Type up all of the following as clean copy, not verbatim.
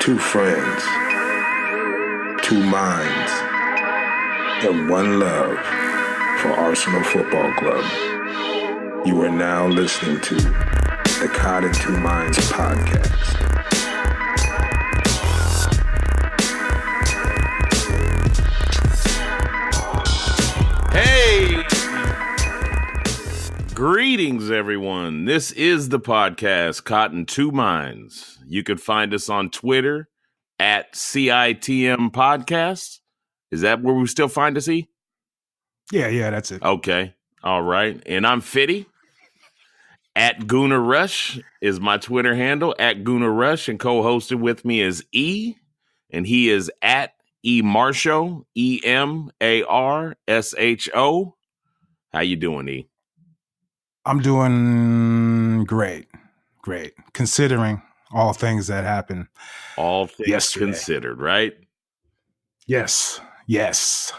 Two friends, two minds, and one love for Arsenal Football Club. You are now listening to the Cod and Two Minds podcast. Hey! Greetings, everyone. This is the podcast, Cotton Two Minds. You can find us on Twitter at CITM Podcast. Is that where we still find us, E? Yeah, that's it. Okay. All right. And I'm Fitty. At Gooner Rush is my Twitter handle, at Gooner Rush, and co-hosted with me is E, and he is at E Marsho, EMARSHO. How you doing, E? I'm doing great. Considering all things that happened. All things yesterday. Considered, right? Yes. Don't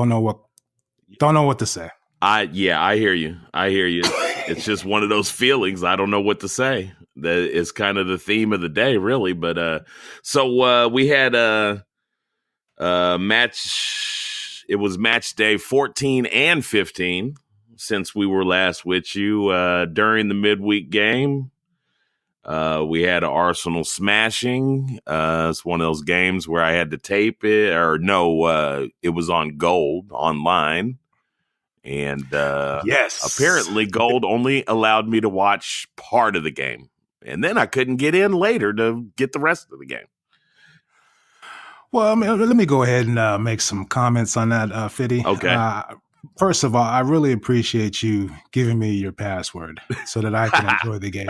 know what to say. I hear you. It's just one of those feelings. I don't know what to say. That is kind of the theme of the day, really. But so we had a match. It was match day 14 and 15 since we were last with you. During the midweek game, we had an Arsenal smashing. It's one of those games where I had to tape it, it was on Gold online. And yes, apparently Gold only allowed me to watch part of the game. And then I couldn't get in later to get the rest of the game. Well, let me go ahead and make some comments on that, Fitty. Okay. First of all, I really appreciate you giving me your password so that I can enjoy the game.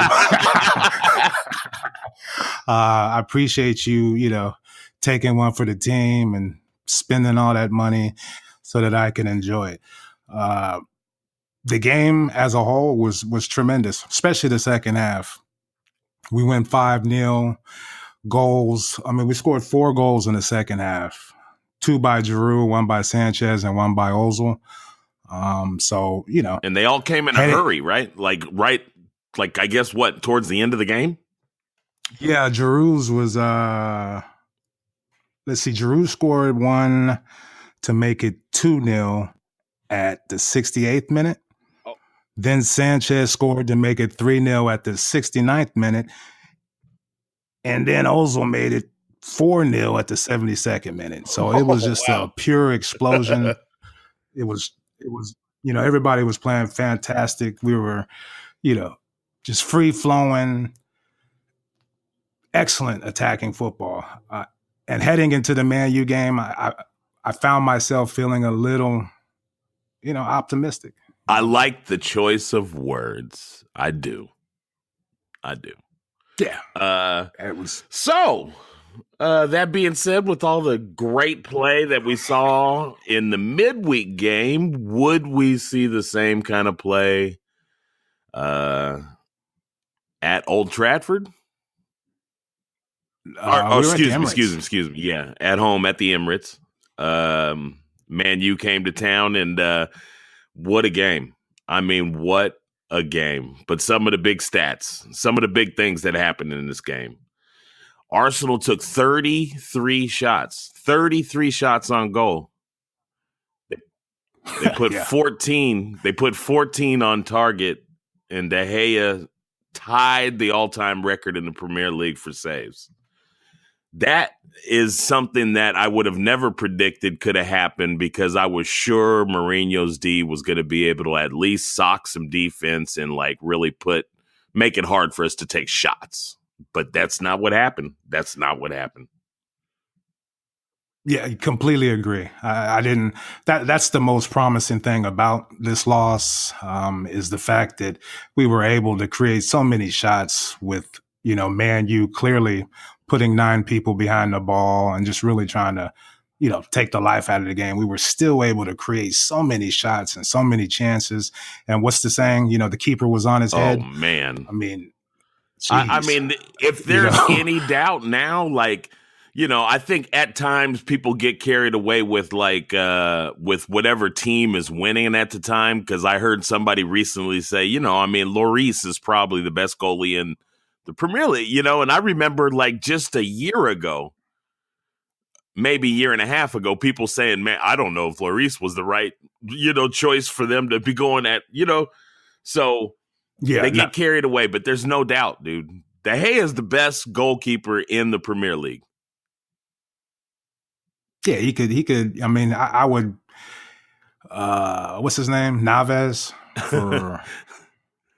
I appreciate you, taking one for the team and spending all that money so that I can enjoy it. The game as a whole was tremendous, especially the second half. We went 5-0 goals. We scored 4 goals in the second half, 2 by Giroud, 1 by Sanchez, and 1 by Ozil. And they all came in a hurry, right? I guess towards the end of the game? Yeah, Giroud's was, Giroud scored 1 to make it 2-0 at the 68th minute. Oh. Then Sanchez scored to make it 3-0 at the 69th minute. And then Ozil made it 4-0 at the 72nd minute. So it was just a pure explosion. It was, everybody was playing fantastic. We were, just free flowing, excellent attacking football. And heading into the Man U game, I found myself feeling a little, optimistic. I like the choice of words. I do. Yeah. It was so. That being said, with all the great play that we saw in the midweek game, would we see the same kind of play at Old Trafford? Excuse me. Yeah, at home at the Emirates. Man U came to town, and what a game. What a game. But some of the big stats, some of the big things that happened in this game. Arsenal took 33 shots on goal. They put 14. They put 14 on target, and De Gea tied the all-time record in the Premier League for saves. That is something that I would have never predicted could have happened, because I was sure Mourinho's D was going to be able to at least sock some defense and really make it hard for us to take shots. But that's not what happened. Yeah, I completely agree. I didn't. That's the most promising thing about this loss, is the fact that we were able to create so many shots with, Man U clearly putting 9 people behind the ball and just really trying to, take the life out of the game. We were still able to create so many shots and so many chances. And what's the saying? The keeper was on his head. Oh, man. Geez. If there's any doubt now, I think at times people get carried away with with whatever team is winning at the time. Because I heard somebody recently say, Lloris is probably the best goalie in the Premier League, you know. And I remember like just a year ago, maybe a year and a half ago, people saying, man, I don't know if Lloris was the right, you know, choice for them to be going at, you know. So they get carried away, but there's no doubt, dude. De Gea is the best goalkeeper in the Premier League. Yeah, he could. I mean, I would. What's his name? Navas for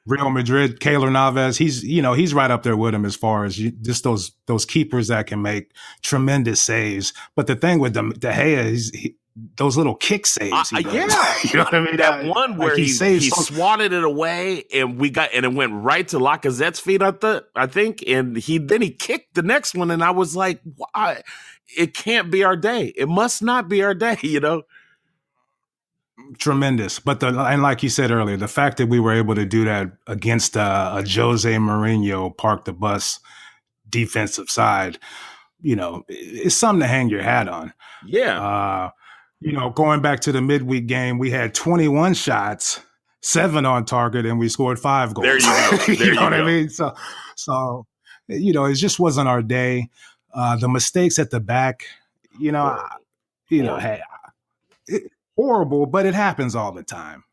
Real Madrid. Keylor Navas. He's right up there with him as far as just those keepers that can make tremendous saves. But the thing with De Gea is those little kick saves. Yeah, you know what I mean. That one where he swatted it away, and it went right to Lacazette's feet. I think, and he kicked the next one, and I was like, why? It can't be our day. It must not be our day, you know? Tremendous. And like you said earlier, the fact that we were able to do that against a Jose Mourinho park the bus defensive side, you know, it's something to hang your hat on. Yeah. You know, going back to the midweek game, we had 21 shots, 7 on target, and we scored 5 goals. There you go. You know what I mean? So, you know, it just wasn't our day. The mistakes at the back, horrible, but it happens all the time.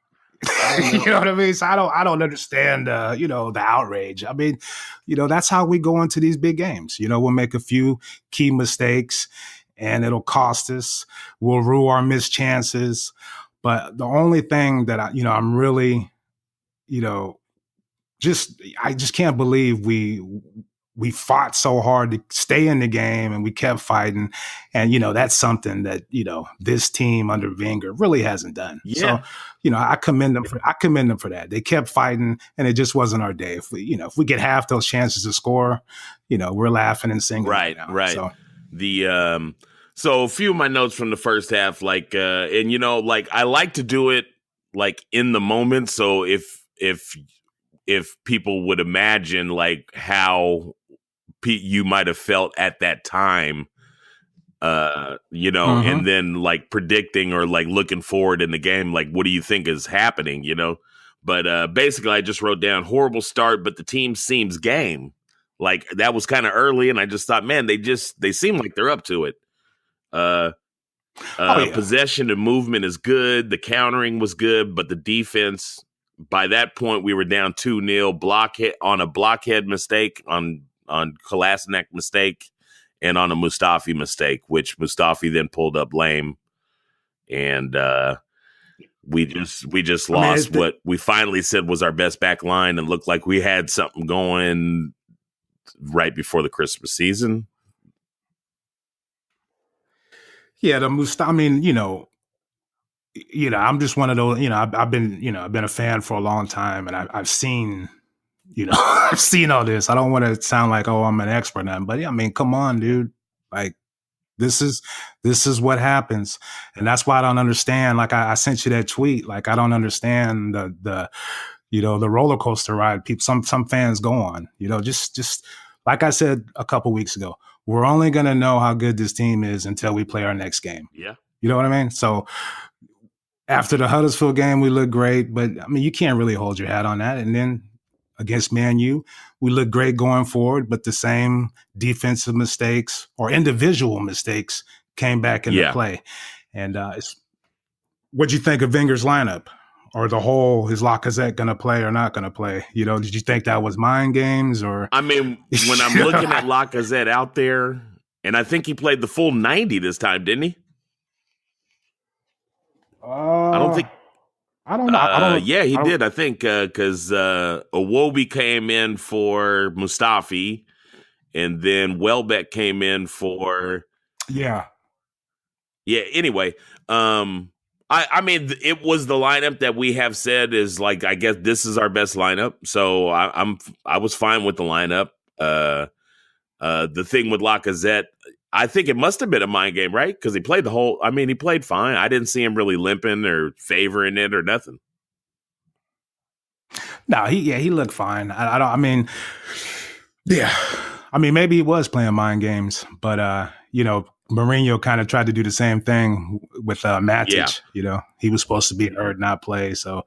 You know what I mean? So I don't understand, the outrage. I mean, you know, that's how we go into these big games. You know, we'll make a few key mistakes and it'll cost us. We'll rue our missed chances. But the only thing that I'm really, I just can't believe we fought so hard to stay in the game and we kept fighting. And, that's something that, this team under Wenger really hasn't done. Yeah. So, I commend them for that. They kept fighting and it just wasn't our day. If we get half those chances to score, we're laughing and singing. Right. So so a few of my notes from the first half, I like to do it like in the moment. So if people would imagine like how you might have felt at that time, and then like predicting or like looking forward in the game, like what do you think is happening, But basically I just wrote down horrible start, but the team seems game. Like that was kind of early, and I just thought, man, they seem like they're up to it. Possession and movement is good. The countering was good, but the defense, by that point, we were down 2-0 on a blockhead mistake, on Kolasinac mistake, and on a Mustafi mistake, which Mustafi then pulled up lame, and we just lost what we finally said was our best back line, and looked like we had something going right before the Christmas season. Yeah, the Mustafi. I mean, I'm just one of those. I've been a fan for a long time, and I've seen, I've seen all this. I don't want to sound like, oh, I'm an expert on, but I mean, come on, dude. Like, this is what happens, and that's why I don't understand. Like, I sent you that tweet. Like, I don't understand the roller coaster ride some fans go on. Just like I said a couple weeks ago, we're only going to know how good this team is until we play our next game. Yeah. You know what I mean? So after the Huddersfield game, we looked great, but I mean, you can't really hold your hat on that. And then against Man U, we looked great going forward, but the same defensive mistakes or individual mistakes came back into play. And what'd you think of Wenger's lineup? Or the whole, is Lacazette going to play or not going to play? Did you think that was mind games? Or I mean, when I'm looking at Lacazette out there, and I think he played the full 90 this time, didn't he? I don't think. I don't know. Yeah, he did. I think because Iwobi came in for Mustafi, and then Welbeck came in for. Yeah. Anyway, I mean, it was the lineup that we have said is like, I guess this is our best lineup. So I was fine with the lineup. The thing with Lacazette, I think it must have been a mind game, right? Because he played he played fine. I didn't see him really limping or favoring it or nothing. No, he looked fine. I mean, maybe he was playing mind games, but Mourinho kind of tried to do the same thing with Matic. Yeah. He was supposed to be hurt, not play. So,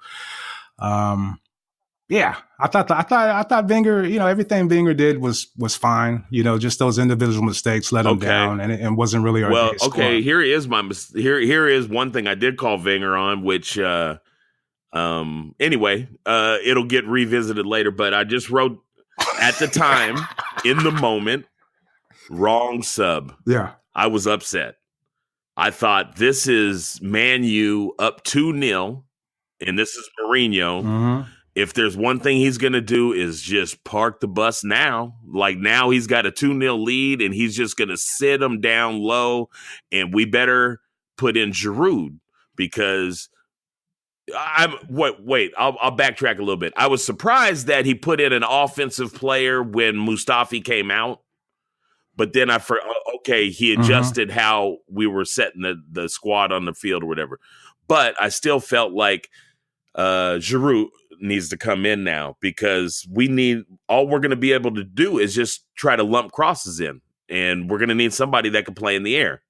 Yeah, I thought Wenger, everything Wenger did was fine. Just those individual mistakes let him Okay. down, and it wasn't really our Well, day okay, scoring. here is here is one thing I did call Wenger on, which anyway, it'll get revisited later, but I just wrote at the time, in the moment, wrong sub. Yeah. I was upset. I thought this is Man U up 2-0, and this is Mourinho. Mm-hmm. If there's one thing he's going to do is just park the bus now. Like now he's got a 2-0 lead, and he's just going to sit them down low, and we better put in Giroud because I'll backtrack a little bit. I was surprised that he put in an offensive player when Mustafi came out. But then he adjusted how we were setting the squad on the field or whatever. But I still felt like Giroud needs to come in now because all we're going to be able to do is just try to lump crosses in. And we're going to need somebody that can play in the air.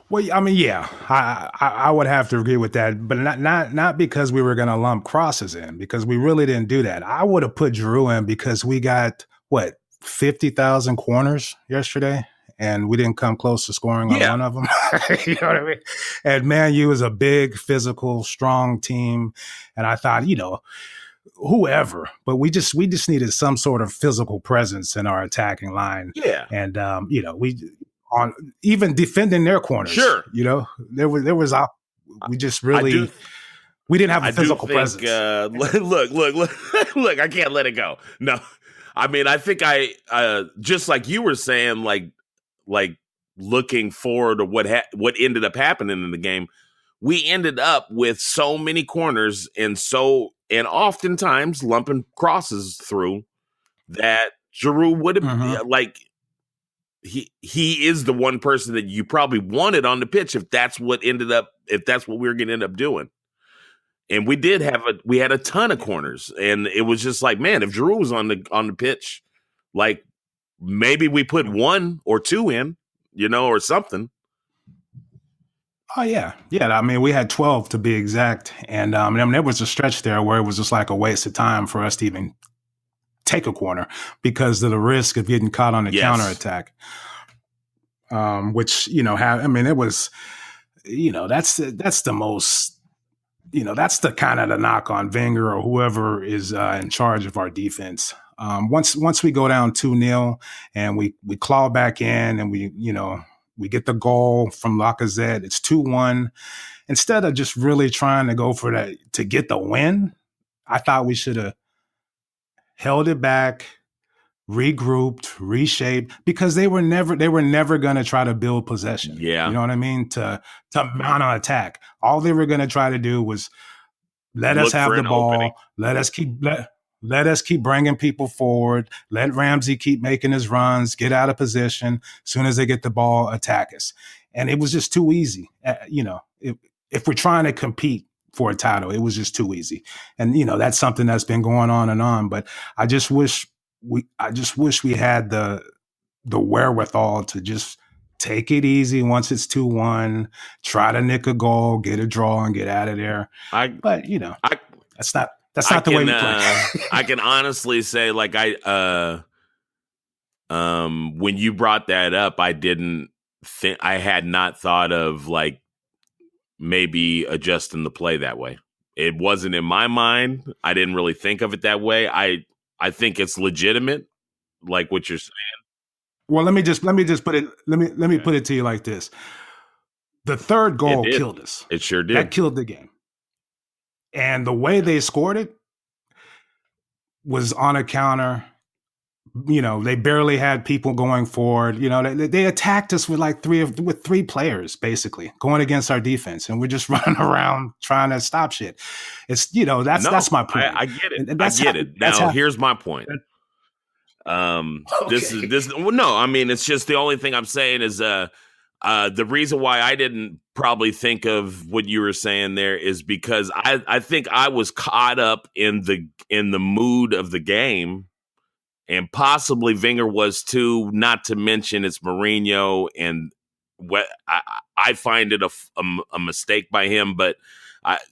Well, I mean, yeah, I would have to agree with that, but not because we were going to lump crosses in, because we really didn't do that. I would have put Giroud in because we got 50,000 corners yesterday, and we didn't come close to scoring on one of them. You know what I mean? And Man U is a big, physical, strong team, and I thought, whoever, but we just needed some sort of physical presence in our attacking line. Yeah, and we on even defending their corners. Sure, there was we just really. We didn't have a physical presence. Look, I can't let it go. No. I mean, I think just like you were saying, like looking forward to what ended up happening in the game, we ended up with so many corners and oftentimes lumping crosses through that Giroud would have he is the one person that you probably wanted on the pitch if that's what we were going to end up doing. And we had a ton of corners, and it was just like, man, if Giroud was on the pitch, like maybe we put 1 or 2 in, or something. Oh yeah. I mean, we had 12 to be exact, and there was a stretch there where it was just like a waste of time for us to even take a corner because of the risk of getting caught on the counterattack. Which it was, that's the most. That's the kind of the knock on Wenger or whoever is in charge of our defense. Once we go down 2-0 and we claw back in and we get the goal from Lacazette, it's 2-1. Instead of just really trying to go for that to get the win, I thought we should have held it back, regrouped, reshaped, because they were never going to try to build possession. Yeah. You know what I mean? To mount an attack. All they were going to try to do was let us have the ball, opening. Let us keep bringing people forward, let Ramsey keep making his runs, get out of position. As soon as they get the ball, attack us. And it was just too easy. If we're trying to compete for a title, it was just too easy. And that's something that's been going on and on, but I just wish we had the wherewithal to just take it easy once it's 2-1, try to nick a goal, get a draw, and get out of there. That's not the way we play. I can honestly say, like, when you brought that up, I had not thought of like maybe adjusting the play that way. It wasn't in my mind. I didn't really think of it that way. I think it's legitimate, like what you're saying. Well, let me just put it. Let me put it to you like this: the third goal killed us. It sure did. That killed the game. And the way they scored it was on a counter. They barely had people going forward. They attacked us with three players basically going against our defense, and we're just running around trying to stop shit. It's that's my point. I get it. Now here's my point. It's just the only thing I'm saying is the reason why I didn't probably think of what you were saying there is because I think I was caught up in the mood of the game, and possibly Wenger was too. Not to mention it's Mourinho, and what I find it a mistake by him, but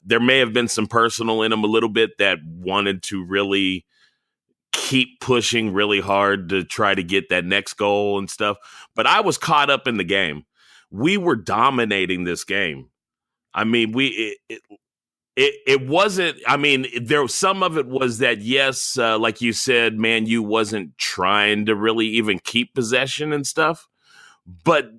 there may have been some personal in him a little bit that wanted to really keep pushing really hard to try to get that next goal and stuff. But I was caught up in the game. We were dominating this game. I mean, it wasn't. I mean, there some of it was that yes, like you said, Man U wasn't trying to really even keep possession and stuff. But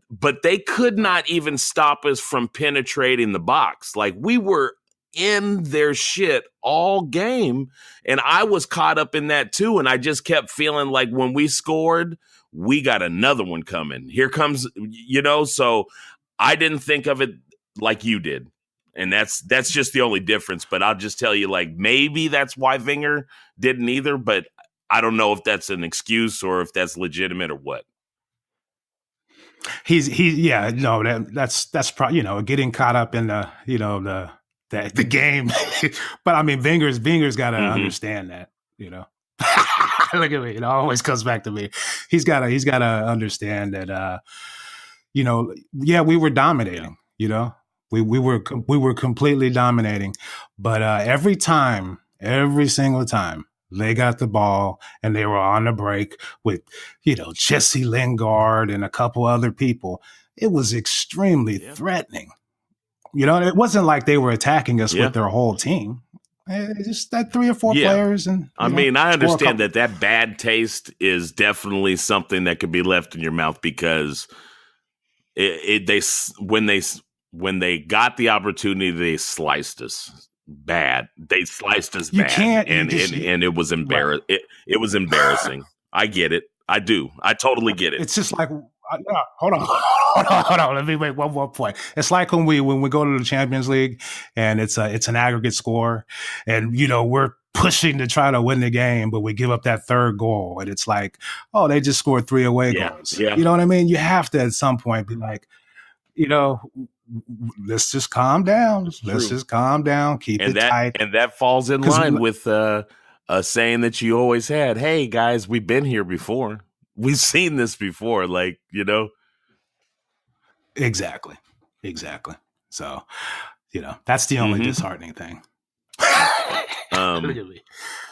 they could not even stop us from penetrating the box. Like we were in their shit all game. And I was caught up in that too. And I just kept feeling like when we scored, we got another one coming. Here comes, so I didn't think of it like you did. And that's just the only difference. But I'll just tell you, like, maybe that's why Wenger didn't either. But I don't know if that's an excuse or if that's legitimate or what. That's probably, getting caught up in the game. But I mean, Wenger's got to understand that, Look at me, it always comes back to me. He's got to understand that, we were dominating, we were completely dominating, but every single time they got the ball and they were on the break with, Jesse Lingard and a couple other people, it was extremely threatening. It wasn't like they were attacking us with their whole team. Just that 3 or 4 players. And I understand that bad taste is definitely something that could be left in your mouth because when they got the opportunity, they sliced us bad. They sliced us bad, and it was embarrassing. Right. It was embarrassing. I get it. I do. I totally get it. It's just like, hold on. Let me make one more point. It's like when we go to the Champions League and it's an aggregate score, and we're pushing to try to win the game, but we give up that third goal, and it's like, oh, they just scored 3 away goals. Yeah. You know what I mean? You have to at some point be like, let's just calm down. Let's just calm down. Keep it tight. And that falls in line with a saying that you always had. Hey, guys, we've been here before. We've seen this before. Like, Exactly. So, that's the only disheartening thing.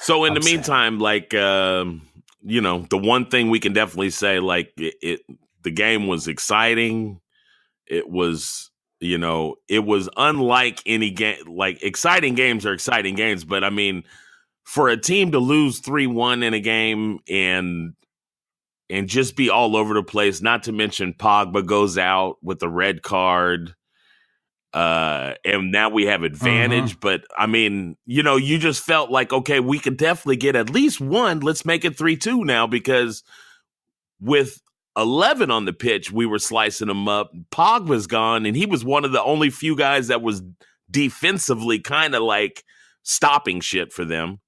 So in the meantime, like, the one thing we can definitely say, like, the game was exciting. It was, it was unlike any game. Like, exciting games are exciting games, but I mean, for a team to lose 3-1 in a game and just be all over the place, not to mention Pogba goes out with a red card, and now we have advantage. But, I mean, you just felt like, okay, we could definitely get at least one. Let's make it 3-2 now, because with 11 on the pitch, we were slicing them up. Pogba's gone, and he was one of the only few guys that was defensively kind of like stopping shit for them.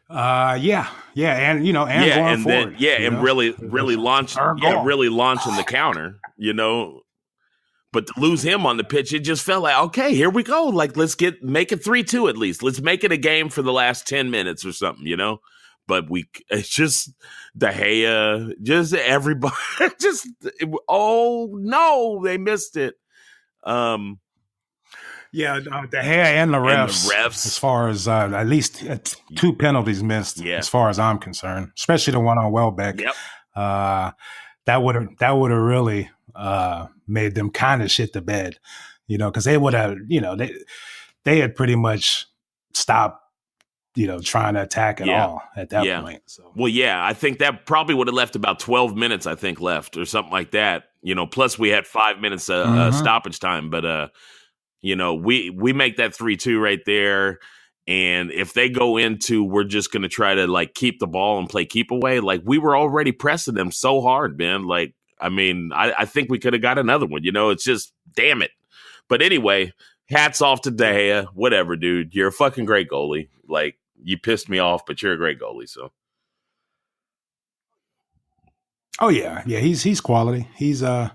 And going forward, and really launching the counter, But to lose him on the pitch, it just felt like, okay, here we go. Like, let's make it 3-2 at least. Let's make it a game for the last 10 minutes or something, But it's just De Gea, just everybody, oh no, they missed it. De Gea and the refs, as far as at least 2 penalties missed, as far as I'm concerned, especially the one on Welbeck. Yep. That would have really made them kind of shit the bed, because they would have, they had pretty much stopped, trying to attack at all at that point. So. Well, I think that probably would have left about 12 minutes, left or something like that. Plus we had 5 minutes stoppage time, but we make that 3-2 right there. And if they go into, we're just going to try to like keep the ball and play keep away. Like, we were already pressing them so hard, man. Like, I mean, I think we could have got another one, it's just, damn it. But anyway, hats off to De Gea. Whatever, dude. You're a fucking great goalie. Like, you pissed me off, but you're a great goalie. So. Oh yeah. He's quality. He's them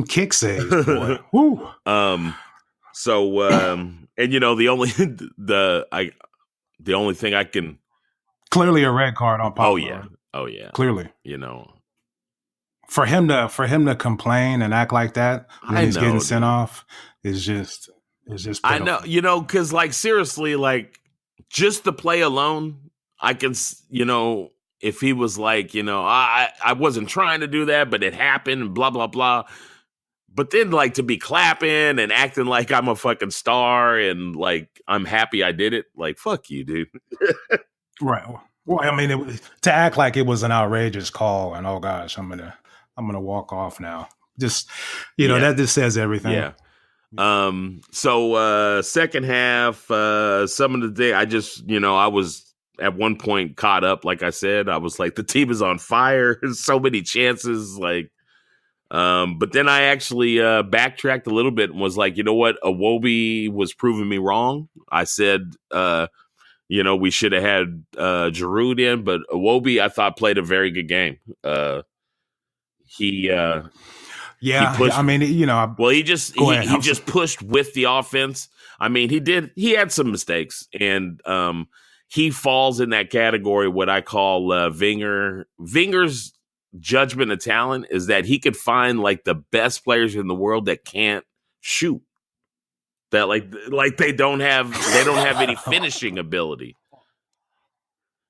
kick saves, boy. Woo. So and the only thing I can, clearly a red card on Pogba. Oh yeah. Clearly. for him to complain and act like that when he's getting sent off is just pitiful. I know, because like seriously, like just the play alone, I can, if he was like, I wasn't trying to do that, but it happened and blah, blah, blah. But then like to be clapping and acting like I'm a fucking star and like I'm happy I did it, like fuck you, dude. Right. Well, I mean, to act like it was an outrageous call and oh gosh, I'm gonna walk off now. Just that just says everything. Yeah. So second half, some of the day I just I was at one point caught up. Like I said, I was like the team is on fire. So many chances, like. But then I actually backtracked a little bit and was like, you know what, Iwobi was proving me wrong. I said. We should have had Giroud in, but Iwobi, I thought, played a very good game. He pushed, I mean, he just pushed with the offense. I mean, he had some mistakes, and he falls in that category, what I call Wenger. Wenger's judgment of talent is that he could find like the best players in the world that can't shoot. That like they don't have any finishing ability.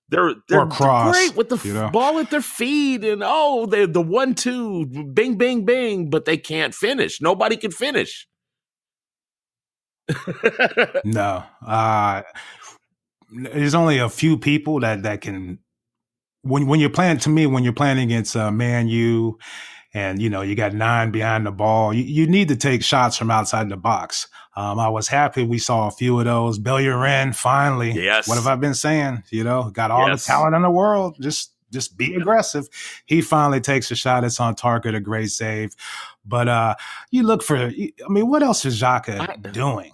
They're great with the ball at their feet and they're the 1-2 bing bing bing, but they can't finish. Nobody can finish. No, there's only a few people that can. When you're playing against Man U. And, you got 9 behind the ball. You need to take shots from outside the box. I was happy we saw a few of those. Bellerin, finally. Yes. What have I been saying? Got all the talent in the world. Just be aggressive. He finally takes a shot. It's on target, a great save. But you look for, what else is Xhaka doing?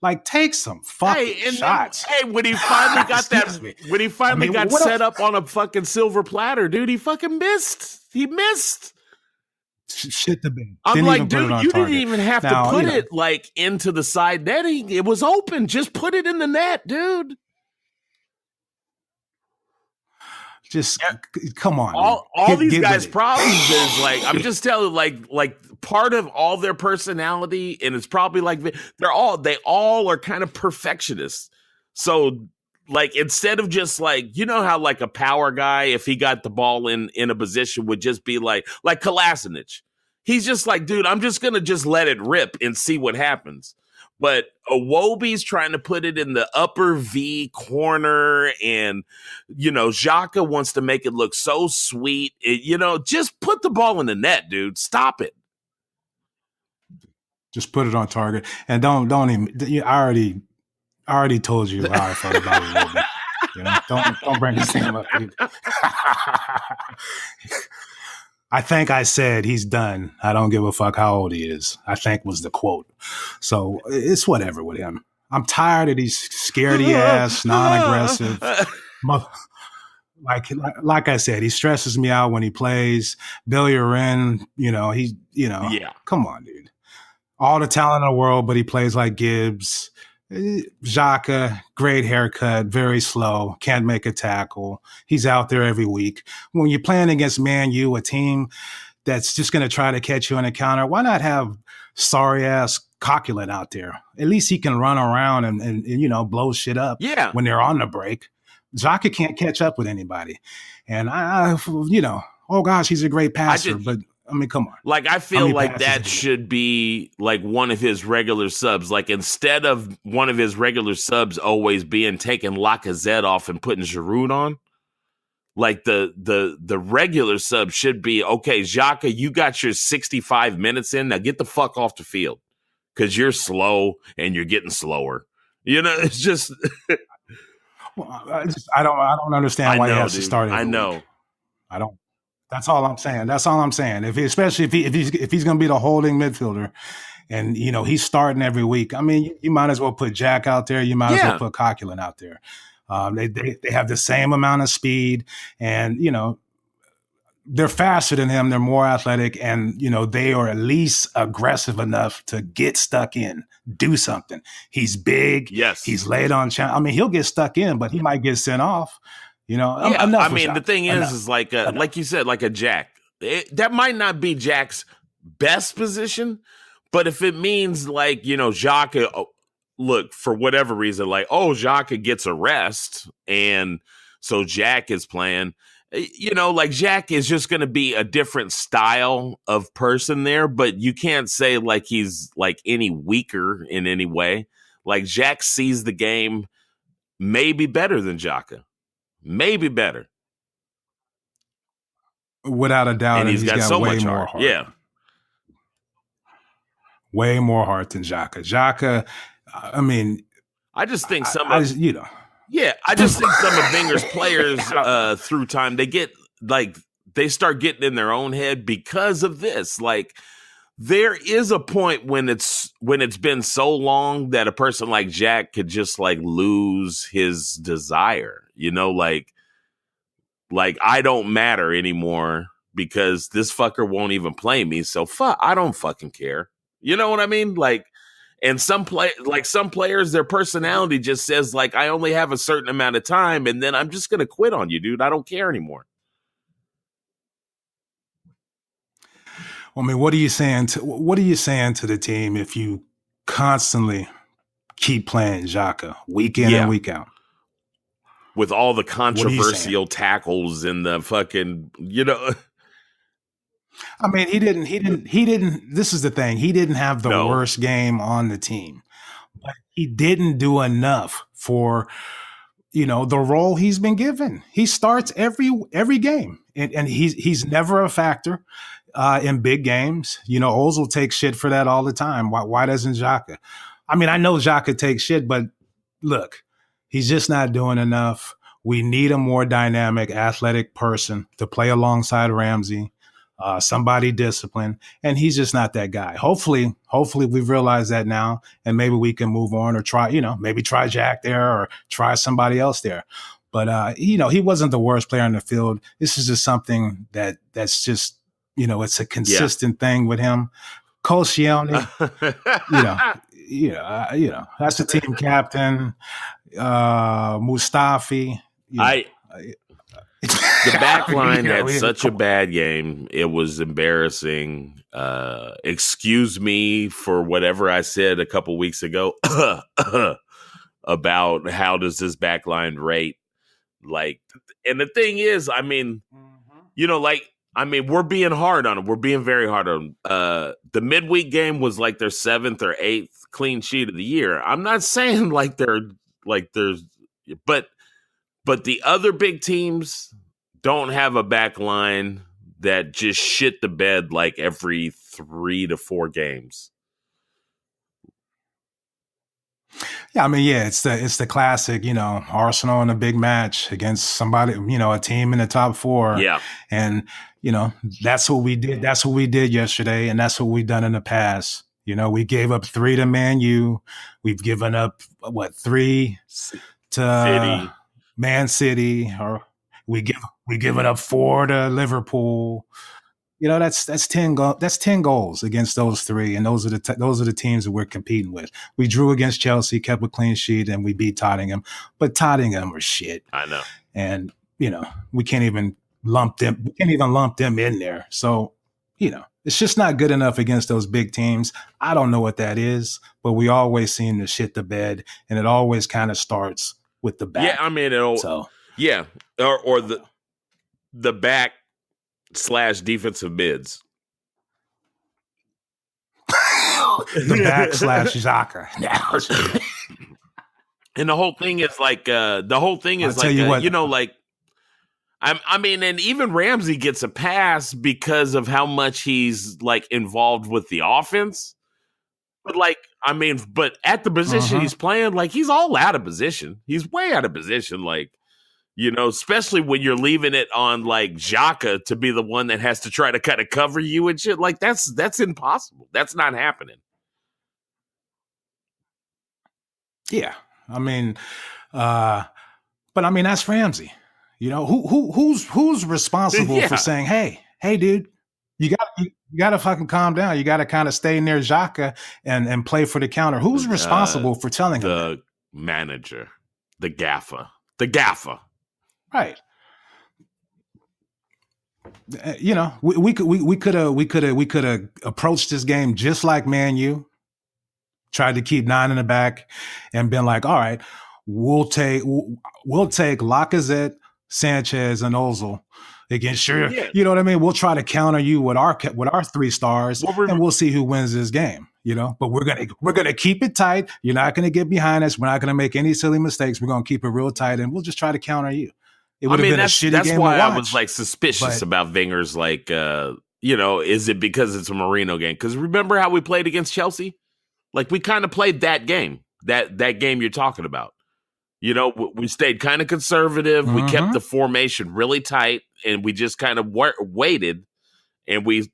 Like, take some fucking shots. When he finally got set up on a fucking silver platter, dude, he fucking missed. He missed. Shit the bed. I'm like, dude, you didn't even have to put it like into the side netting. It was open. Just put it in the net, dude. Just come on. All these guys' problems is like, I'm just telling you, like part of all their personality, and it's probably like they all are kind of perfectionists. So like, instead of just like, how like a power guy, if he got the ball in a position, would just be like Kolasinac. He's just like, dude, I'm just going to just let it rip and see what happens. But Iwobi's trying to put it in the upper V corner, and, Xhaka wants to make it look so sweet. Just put the ball in the net, dude. Stop it. Just put it on target. And don't even, I already told you how I felt about it a little bit. Don't bring this thing up. I think I said he's done. I don't give a fuck how old he is, I think was the quote. So it's whatever with him. I'm tired of these scaredy ass, non-aggressive. Like I said, he stresses me out when he plays. Bellerin, come on, dude. All the talent in the world, but he plays like Gibbs. Xhaka, great haircut, very slow, can't make a tackle. He's out there every week. When you're playing against Man U, a team that's just going to try to catch you on a counter, why not have sorry-ass Coquelin out there? At least he can run around and blow shit up when they're on the break. Xhaka can't catch up with anybody. And oh gosh, he's a great passer, but come on. Like, I feel like that should be like one of his regular subs. Like, instead of one of his regular subs always being taking Lacazette off and putting Giroud on, like the regular sub should be, okay, Xhaka, you got your 65 minutes in. Now get the fuck off the field because you're slow and you're getting slower. It's just. I don't understand why he has to start. I know. I don't. That's all I'm saying. Especially if he's going to be the holding midfielder, and he's starting every week. You might as well put Jack out there. You might as well put Coquelin out there. They have the same amount of speed, and they're faster than him. They're more athletic, and they are at least aggressive enough to get stuck in, do something. He's big. Yes, he's laid on. He'll get stuck in, but he might get sent off. The thing is like you said, like a Jack. that might not be Jack's best position, but if it means like, Xhaka, look, for whatever reason, like, Xhaka gets a rest, and so Jack is playing, like Jack is just going to be a different style of person there, but you can't say like he's like any weaker in any way. Like Jack sees the game maybe better than Xhaka. Maybe better. Without a doubt. And he's got so much heart. Yeah. Way more heart than Xhaka. Xhaka, I mean, I just think Yeah, I just think some of Wenger's players through time, they start getting in their own head because of this. Like, there is a point when it's been so long that a person like Jack could just like lose his desire, like I don't matter anymore because this fucker won't even play me. So I don't fucking care. You know what I mean? Like, and some players, their personality just says like, I only have a certain amount of time and then I'm just going to quit on you, dude. I don't care anymore. I mean, what are you saying to the team if you constantly keep playing Xhaka week in and week out? With all the controversial tackles and the fucking, I mean, he didn't, this is the thing. He didn't have the worst game on the team, but he didn't do enough for, the role he's been given. He starts every game and he's never a factor in big games. Ozil takes shit for that all the time. Why doesn't Xhaka? I mean, I know Xhaka takes shit, but look, he's just not doing enough. We need a more dynamic, athletic person to play alongside Ramsey, somebody disciplined, and he's just not that guy. Hopefully we've realized that now, and maybe we can move on or try, maybe try Jack there or try somebody else there. But, he wasn't the worst player on the field. This is just something that's just, it's a consistent thing with him. Koscielny, that's the team captain. Mustafi. The back line had such a bad game. It was embarrassing. Excuse me for whatever I said a couple weeks ago about how does this back line rate. Like, and the thing is, I mean, we're being hard on them. We're being very hard on them. The midweek game was like their 7th or 8th clean sheet of the year. I'm not saying but the other big teams don't have a back line that just shit the bed like every 3 to 4 games. Yeah, I mean, it's the classic, Arsenal in a big match against somebody, a team in the top 4. Yeah. And, that's what we did. That's what we did yesterday. And that's what we've done in the past. We gave up 3 to Man U. We've given up 3 to City. Man City, or we've given up 4 to Liverpool. That's 10 goals against those 3, and those are the teams that we're competing with. We drew against Chelsea, kept a clean sheet, and we beat Tottenham. But Tottenham are shit. I know, and we can't even lump them. We can't even lump them in there. So it's just not good enough against those big teams. I don't know what that is, but we always seem to shit the bed, and it always kind of starts with the back. Yeah, I mean, or the back / defensive mids. The back / Xhaka. And the whole thing is like, I mean, and even Ramsey gets a pass because of how much he's like involved with the offense. But but at the position he's playing, like he's all out of position. He's way out of position. Like, especially when you're leaving it on like Xhaka to be the one that has to try to kind of cover you and shit. Like that's impossible. That's not happening. Yeah. I mean, but I mean, that's Ramsey. Who's responsible for saying, hey, dude, you got to fucking calm down. You got to kind of stay near Xhaka and play for the counter. Who's responsible for telling him? The manager, the gaffer. Right. You know, we could have approached this game just like Man U, tried to keep 9 in the back, and been like, all right, we'll take Lacazette, Sanchez, and Ozil against you know what I mean? We'll try to counter you with our 3 stars, and we'll see who wins this game. You know, but we're gonna keep it tight. You're not gonna get behind us. We're not gonna make any silly mistakes. We're gonna keep it real tight, and we'll just try to counter you. It would have been a shitty game. That's why I was like suspicious about Wenger's like, you know, is it because it's a Marino game? Because remember how we played against Chelsea? Like we kind of played that game, that game you're talking about. You know, we stayed kind of conservative. Mm-hmm. We kept the formation really tight, and we just kind of waited, and we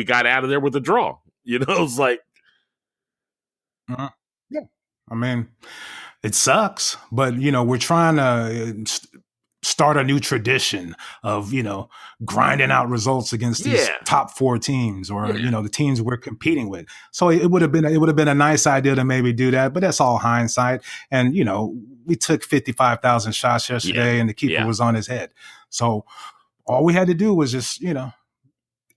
got out of there with a draw. You know, it's like. Yeah, I mean, it sucks, but you know, we're trying to start a new tradition of, you know, grinding out results against these top 4 teams, or you know, the teams we're competing with. So it would have been a nice idea to maybe do that, but that's all hindsight. And you know, we took 55,000 shots yesterday, and the keeper was on his head. So all we had to do was just, you know,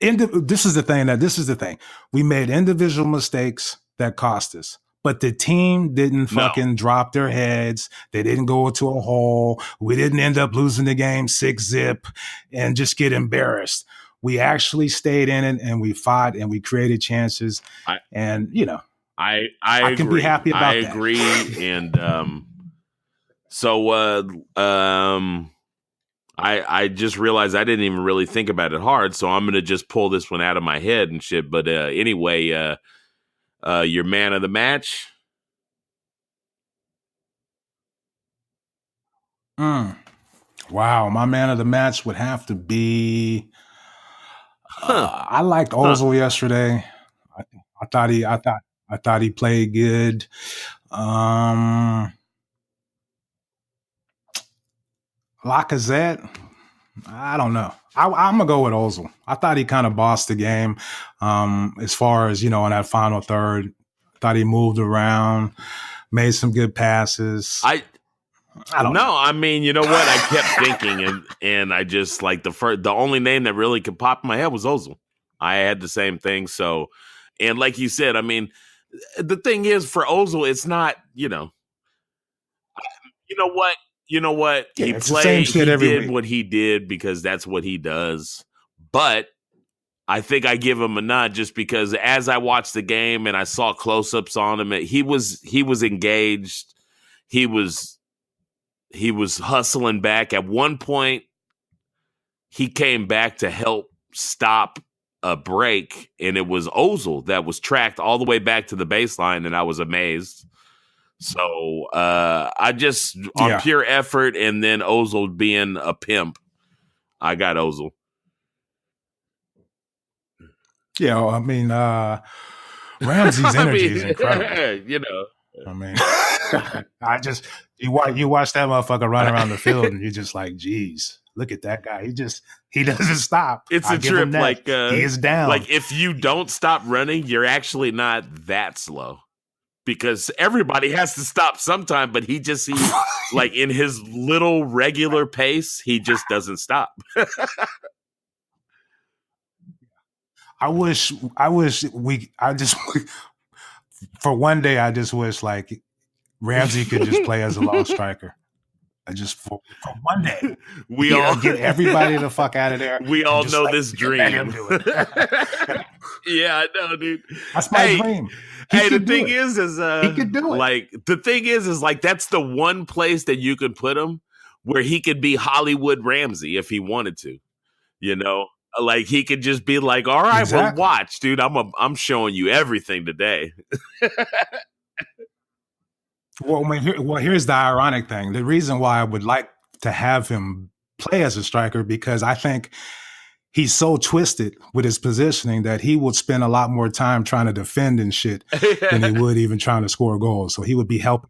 this is the thing. We made individual mistakes that cost us. But the team didn't fucking drop their heads. They didn't go into a hole. We didn't end up losing the game 6-0 and just get embarrassed. We actually stayed in it, and we fought, and we created chances. And, you know, I can be happy about that. I agree. And I just realized I didn't even really think about it hard. So I'm going to just pull this one out of my head and shit. But anyway, your man of the match? Wow, my man of the match would have to be. I liked Ozil yesterday. I thought he played good. Lacazette, I don't know. I'm gonna go with Ozil. I thought he kind of bossed the game, as far as, you know, in that final third. I thought he moved around, made some good passes. I don't know. I mean, you know what? I kept thinking, and I just like the only name that really could pop in my head was Ozil. I had the same thing. So, and like you said, I mean, the thing is for Ozil, it's not, you know what. You know what? Yeah, he did what he did because that's what he does. But I think I give him a nod just because as I watched the game and I saw close-ups on him, he was engaged. He was hustling back. At one point, he came back to help stop a break, and it was Ozil that was tracked all the way back to the baseline, and I was amazed. So I just on pure effort, and then Ozil being a pimp, I got Ozil. Yeah, I mean, Ramsey's energy is incredible. You know, I mean, you watch that motherfucker run around the field, and you're just like, geez, look at that guy. He doesn't stop. It's a trip. Like he is down. Like if you don't stop running, you're actually not that slow. Because everybody has to stop sometime, but he like in his little regular pace, he just doesn't stop. I just for one day, I just wish like Ramsey could just play as a long striker. For one day, we all get everybody the fuck out of there. We all know this dream. Yeah, I know, dude. That's my dream. The thing is, he could do it. Like the thing is like that's the one place that you could put him where he could be Hollywood Ramsey if he wanted to. You know, like he could just be like, "All right, well, watch, dude. I'm showing you everything today." Well, here's the ironic thing. The reason why I would like to have him play as a striker, because I think he's so twisted with his positioning that he would spend a lot more time trying to defend and shit than he would even trying to score goals. So he would be helping.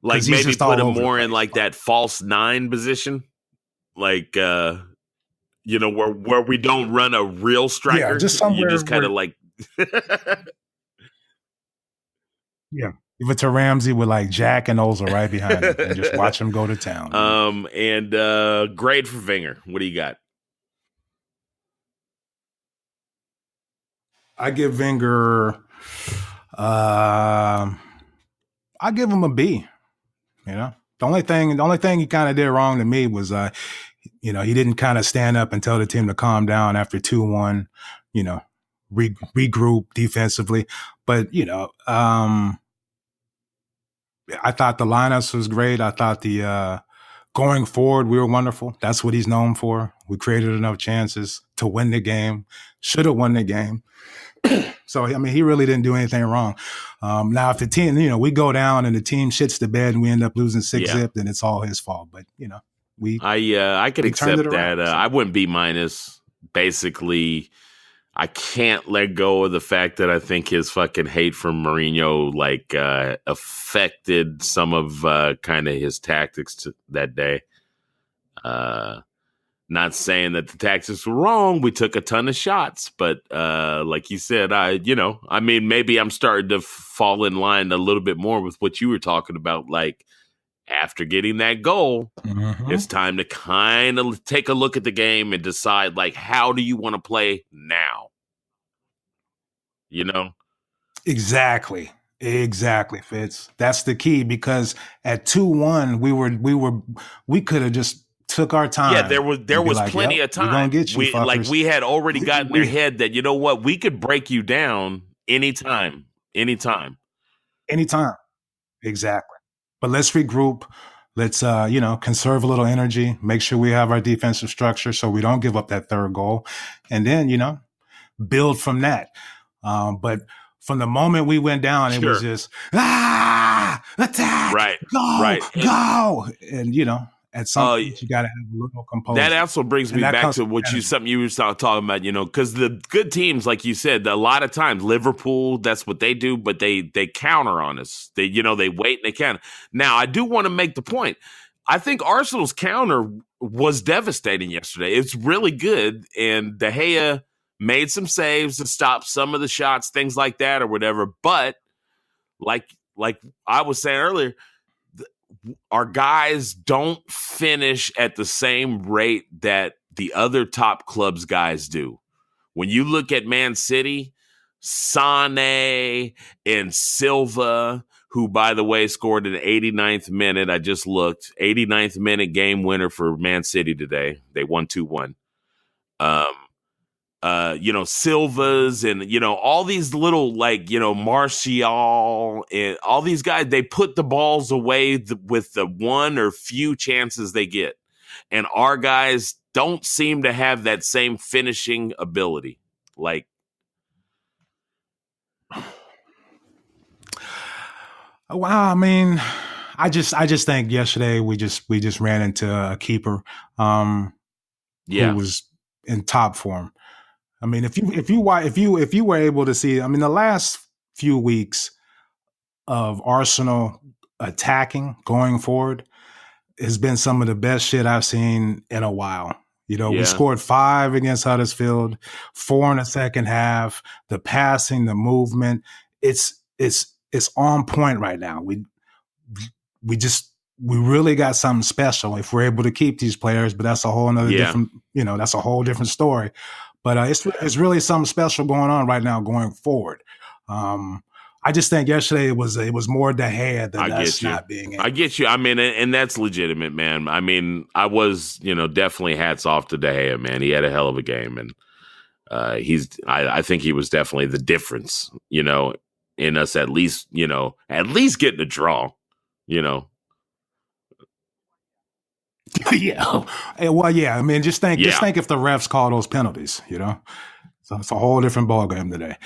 Like maybe put him more in like that false 9 position, like you know, where we don't run a real striker. Yeah, just somewhere. You just kind of like. Yeah. Give it to Ramsey with like Jack and Ozil right behind him and just watch him go to town. And grade for Wenger. What do you got? I give Wenger. I give him a B. You know, the only thing he kind of did wrong to me was, he didn't kind of stand up and tell the team to calm down after 2-1. You know, regroup defensively. But I thought the lineups was great. I thought the going forward, we were wonderful. That's what he's known for. We created enough chances to win the game. Should have won the game. So, I mean, he really didn't do anything wrong. Now, if the team, we go down and the team shits the bed and we end up losing 6-zip, then it's all his fault. But, I could accept that. I wouldn't be minus. Basically, I can't let go of the fact that I think his fucking hate from Mourinho affected some of kind of his tactics that day. Not saying that the tactics were wrong. We took a ton of shots, but like you said, maybe I'm starting to fall in line a little bit more with what you were talking about. Like after getting that goal, it's time to kind of take a look at the game and decide, like, how do you want to play now? Exactly, Fitz. That's the key, because at 2-1, we could have just took our time. Yeah, there was plenty of time. We're gonna get you, we had already gotten their head that, you know what, we could break you down anytime. Exactly. But let's regroup. Let's conserve a little energy. Make sure we have our defensive structure so we don't give up that third goal, and then build from that. But from the moment we went down, it was just attack, go, and at some point, you got to have a little composure. That also brings me back to something you were talking about, because the good teams, like you said, a lot of times, Liverpool, that's what they do, but they counter on us. They wait and they counter. Now, I do want to make the point. I think Arsenal's counter was devastating yesterday. It's really good, and De Gea made some saves to stop some of the shots, things like that or whatever. But like I was saying earlier, our guys don't finish at the same rate that the other top clubs guys do. When you look at Man City, Sané and Silva, who, by the way, scored in the 89th minute. I just looked. 89th minute game winner for Man City today. They won 2-1. Silvas and, all these little, Martial and all these guys, they put the balls away with the one or few chances they get. And our guys don't seem to have that same finishing ability. Well, I mean, I just think yesterday we just ran into a keeper who was in top form. I mean, if you were able to see, I mean, the last few weeks of Arsenal attacking, going forward, has been some of the best shit I've seen in a while. We scored 5 against Huddersfield, 4 in the second half. The passing, the movement, it's on point right now. We really got something special if we're able to keep these players, but that's a whole nother different, that's a whole different story. But it's really something special going on right now going forward. I just think yesterday it was more De Gea than us not being able. I get you. I mean, and that's legitimate, man. I mean, I was, definitely hats off to De Gea, man. He had a hell of a game, and I think he was definitely the difference, in us at least getting a draw, Yeah. Well, yeah. I mean, just think if the refs call those penalties, So it's a whole different ballgame today.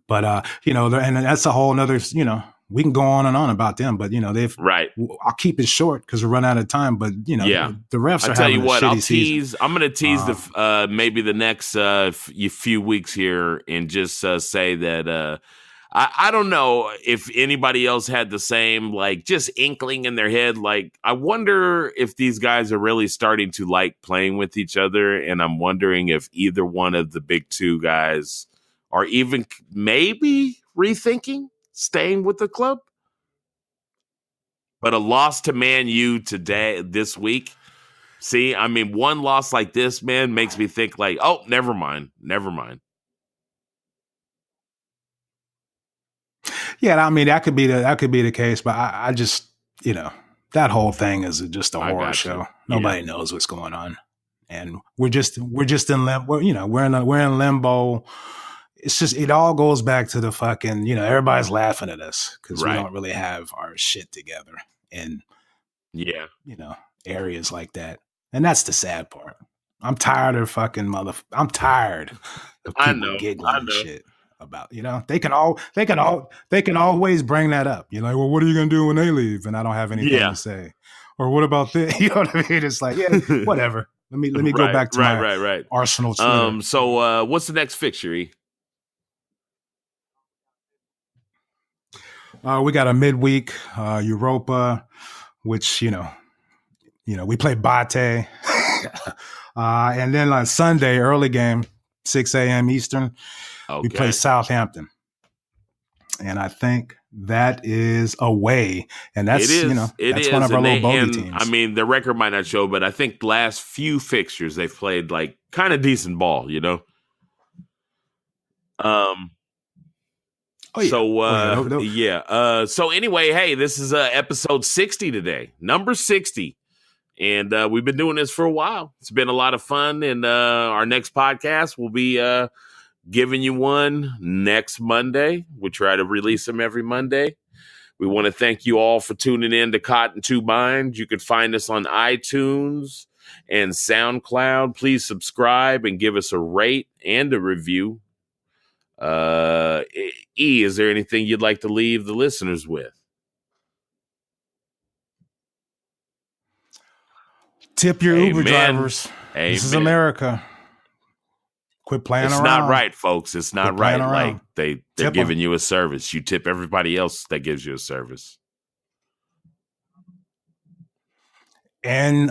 But and that's a whole nother, we can go on and on about them, but they've right. I'll keep it short because we're running out of time. But the refs are having a shitty season. I'm going to tease maybe the next few weeks here and just say that I don't know if anybody else had the same, just inkling in their head. I wonder if these guys are really starting to like playing with each other. And I'm wondering if either one of the big two guys are even maybe rethinking staying with the club. But a loss to Man U this week. See, I mean, one loss like this, man, makes me think oh, never mind. Yeah, I mean that could be the case, but I just, you know, that whole thing is just a horror show. Nobody knows what's going on, and we're just in limbo. You know, we're in limbo. It's just, it all goes back to the fucking, you know, everybody's laughing at us because we don't really have our shit together in, you know, areas like that, and that's the sad part. I'm tired of fucking I'm tired of people giggling and shit about, you know, they can always bring that up. You're like, well, what are you gonna do when they leave? And I don't have anything to say. Or what about this? You know what I mean? It's like, yeah, whatever. Let me go back to my Arsenal Twitter. So what's the next fixture, E? We got a midweek Europa, which you know we play Bate, and then on Sunday early game, 6 a.m. Eastern, we play Southampton, and I think that is away, and that's that's one of our little bogey teams. I mean, the record might not show, but I think the last few fixtures they've played like kind of decent ball, you know. So anyway, hey, this is episode 60 today, number 60. And we've been doing this for a while. It's been a lot of fun. And our next podcast will be giving you one next Monday. We try to release them every Monday. We want to thank you all for tuning in to Cotton Two Minds. You can find us on iTunes and SoundCloud. Please subscribe and give us a rate and a review. E, is there anything you'd like to leave the listeners with? Tip your Uber drivers. Amen. This is America. Quit playing around. It's not right, folks. It's not right. Like they're giving you a service. You tip everybody else that gives you a service. And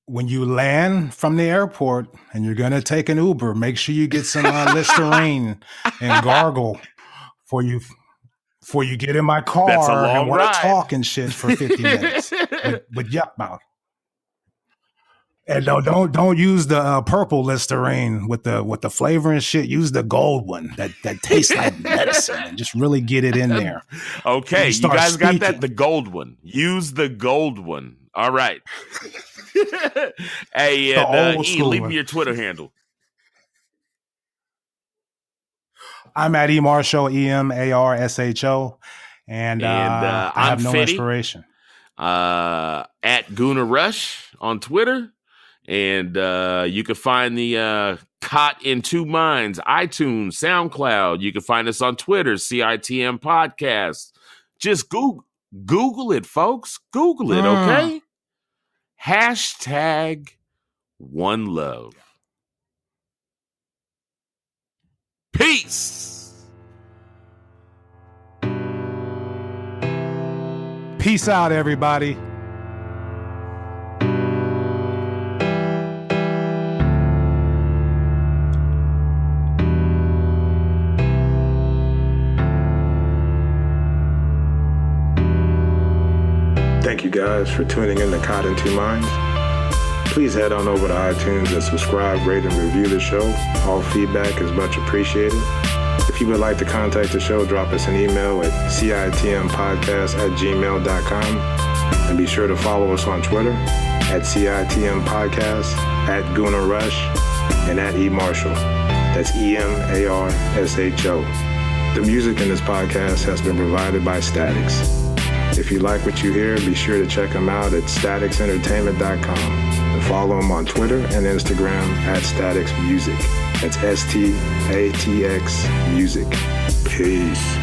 when you land from the airport and you're going to take an Uber, make sure you get some Listerine and gargle before you get in my car and want to talk and shit for 50 minutes with yuck mouth. And don't use the purple Listerine with the flavor and shit. Use the gold one that tastes like medicine and just really get it in there. Okay, you guys got that? The gold one. Use the gold one. All right. Hey, E, leave me your Twitter handle. I'm at eMarshall, EMARSHO, and I have no inspiration. At Guna Rush on Twitter, and you can find the Cot in Two Minds, iTunes, SoundCloud. You can find us on Twitter, CITM Podcast. Just Google it, folks. Google it, okay? Hashtag One Love. Peace. Peace out, everybody. Thank you guys for tuning in to Cotton Two Minds. Please head on over to iTunes and subscribe, rate, and review the show. All feedback is much appreciated. If you would like to contact the show, drop us an email at citmpodcast@gmail.com. And be sure to follow us on Twitter at CITM Podcast, at Guna Rush, and at eMarshall. That's EMARSHO. The music in this podcast has been provided by Statics. If you like what you hear, be sure to check them out at staticsentertainment.com and follow them on Twitter and Instagram at Statics Music. That's STATX Music. Peace.